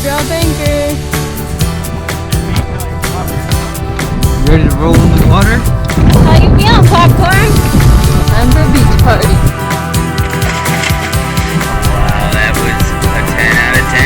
drop anchor. Ready to roll in the water? How you feeling, popcorn? Time for a beach party. Wow, that was a 10 out of 10.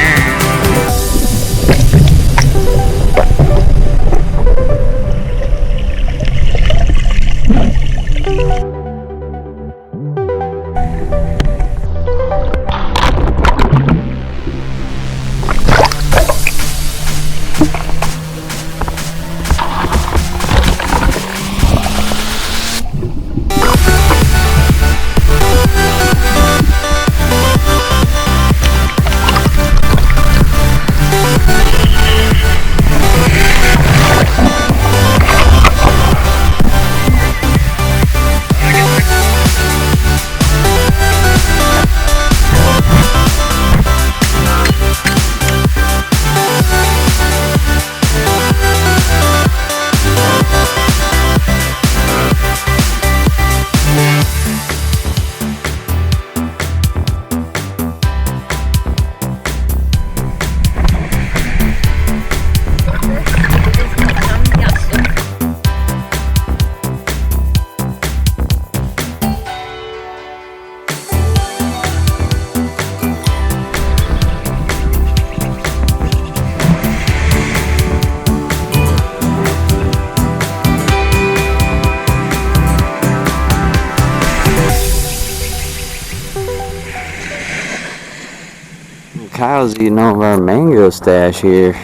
Kyle's eating all of our mango stash here. I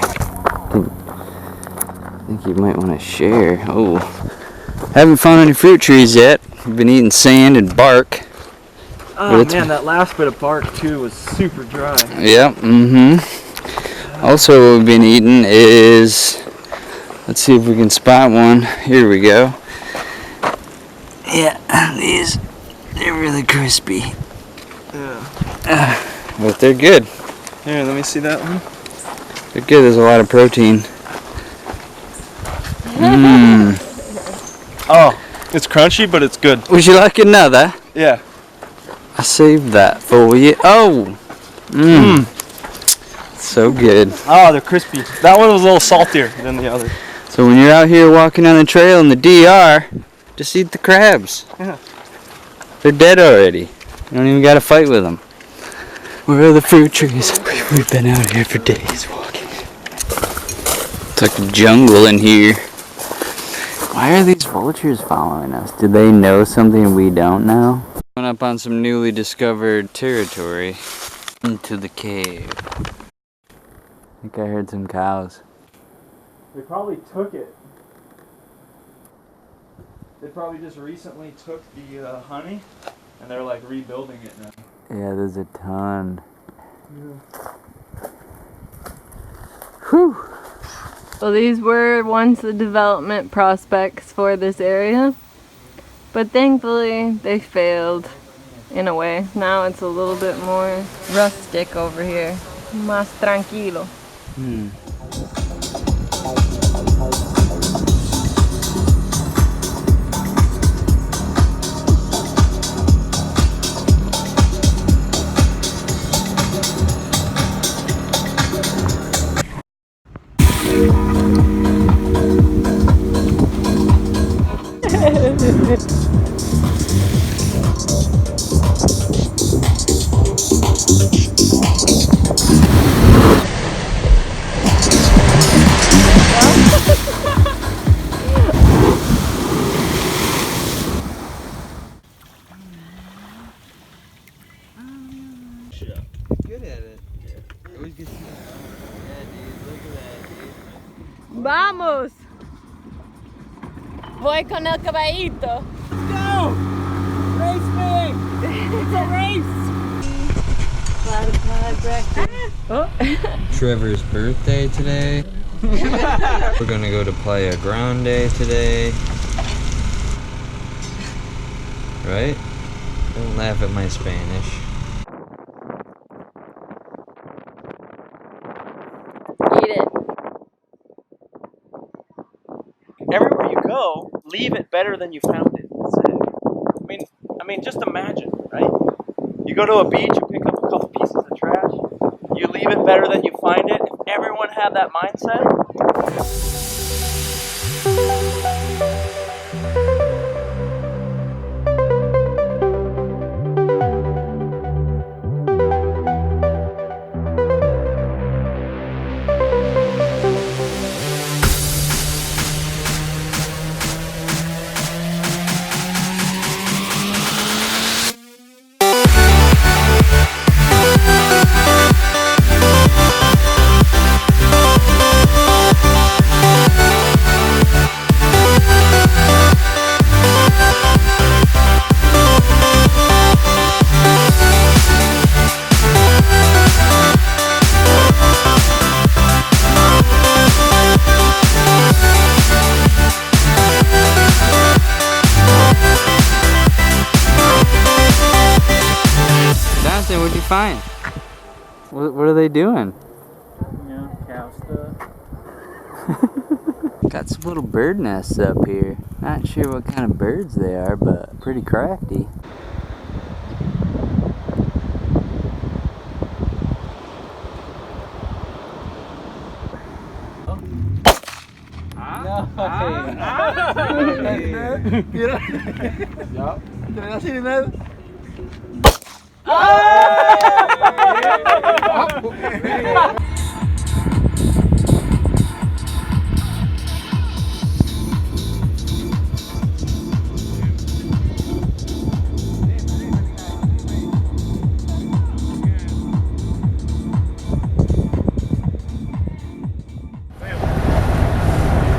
think you might want to share. Oh, haven't found any fruit trees yet. We've been eating sand and bark. Oh man, that last bit of bark too was super dry. Yep. Also, what we've been eating is, let's see if we can spot one. Here we go. Yeah, these, they're really crispy. Yeah. But they're good. Here, let me see that one. They're good. There's a lot of protein. Oh, it's crunchy, but it's good. Would you like another? Yeah. I saved that for you. Oh! So good. Oh, they're crispy. That one was a little saltier than the other. So when you're out here walking on the trail in the DR, just eat the crabs. Yeah. They're dead already. You don't even got to fight with them. Where are the fruit trees? We've been out here for days walking. It's like a jungle in here. Why are these vultures following us? Do they know something we don't know? Going up on some newly discovered territory into the cave. I think I heard some cows. They probably took it. They probably just recently took the honey, and they're like rebuilding it now. Yeah, there's a ton. Yeah. Whew. Well, these were once the development prospects for this area, but thankfully they failed in a way. Now it's a little bit more rustic over here. Más tranquilo. Good at it. Always gets you. Yeah, dude. Look at that, dude. Vamos. Voy con el caballito. Go! Race me! It's a race! Trevor's birthday today. We're gonna go to Playa Grande today. Right? Don't laugh at my Spanish. Eat it. Everywhere you go, leave it better than you found it. I mean, just imagine, right? You go to a beach, you pick up a couple pieces of trash, you leave it better than you find it. If everyone had that mindset, What'd you find? What are they doing? yeah, cow stuff. Got some little bird nests up here. Not sure what kind of birds they are, but pretty crafty.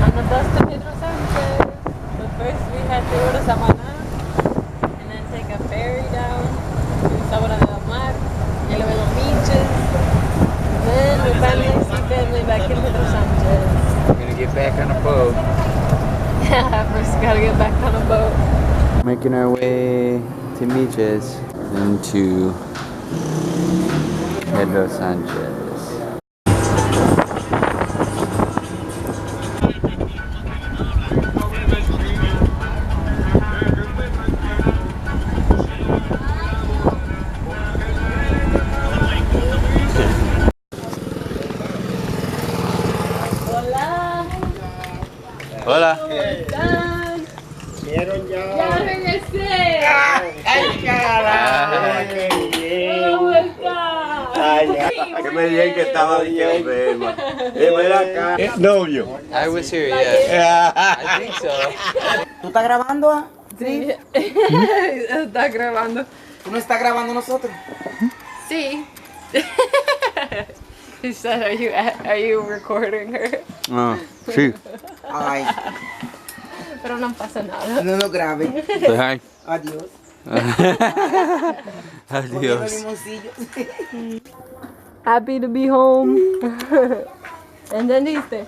On the bus to Pedro Sanchez. But first we had to go to Samana and then take a ferry down to Sabana del Mar, y luego los beaches. Then we finally see family back in Pedro Sanchez. We're gonna get back on a boat. Yeah, first gotta get back on a boat. Making our way to Miches and to Pedro Sanchez. Hola. Done. Vieron ya. Ya regresé. Ay, carajo, qué bien. ¿Cómo estás? Ay, ya. Que me dijeron que estaba enferma. Ven acá. Novio. I was here, yeah. I think so. ¿Tú estás grabando? Sí. Está grabando. ¿Tú no estás grabando nosotros? Sí. He said, are you recording her? Oh, shoot. Ay, Pero no pasa nada. no nos graben. Say hi. Adiós. Poniendo Adios. limoncillo. Happy to be home. ¿Entendiste?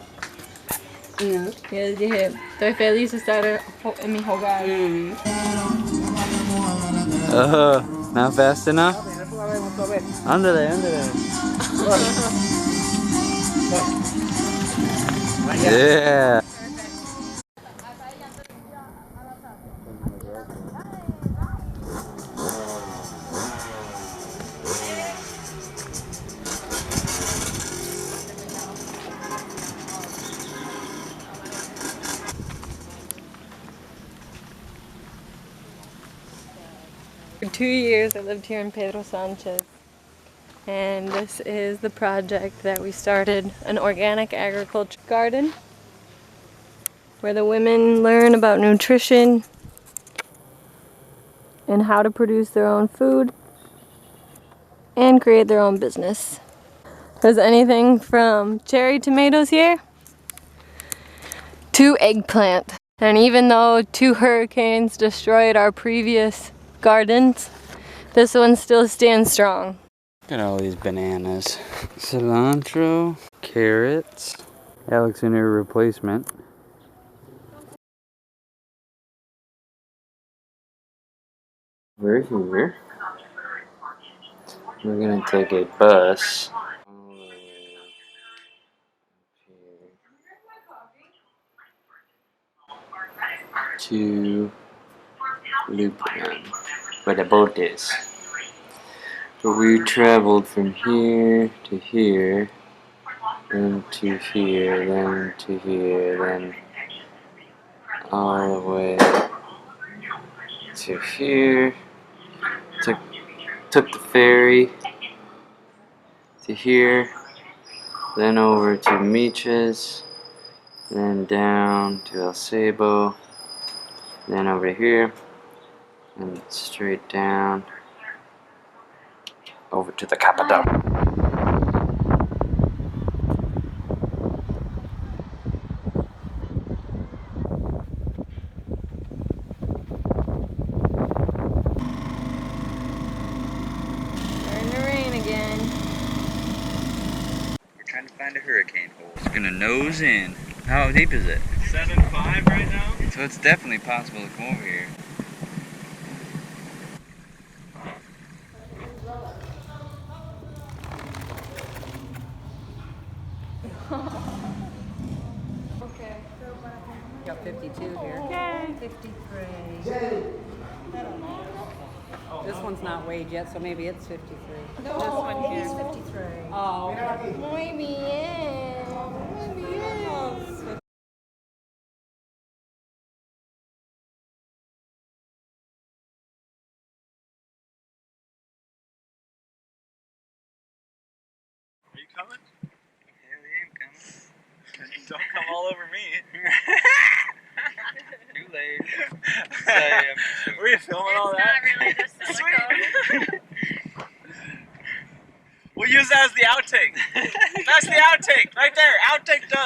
No. Y les dije, estoy feliz de estar en mi hogar. Not fast enough? Ándale, ándale. Yeah. For 2 years I lived here in Pedro Sanchez, and this is the project that we started, an organic agriculture garden where the women learn about nutrition and how to produce their own food and create their own business. There's anything from cherry tomatoes here to eggplant. And even though 2 hurricanes destroyed our previous gardens, this one still stands strong. Look at all these bananas. Cilantro, carrots. That looks like a replacement. We're here. We're gonna take a bus to Luperon, where the boat is. But we traveled from here to here, then to here, then to here, then all the way to here. Took the ferry to here, then over to Miches, then down to El Seibo, then over here, and straight down over to the capital. Starting to rain again. We're trying to find a hurricane hole. It's gonna nose in. How deep is it? 7.5 right now. So it's definitely possible to come over here. Okay. Got 52 here. 53. This one's not weighed yet, so maybe it's 53. No, this one here. It is 53. Oh, okay. Maybe yeah. Maybe yeah. Are you coming? Hell yeah, I'm coming. Don't come all over me. Too late. Were you filming all that? Not really just silicone. We'll use that as the outtake. That's the outtake right there. Outtake done.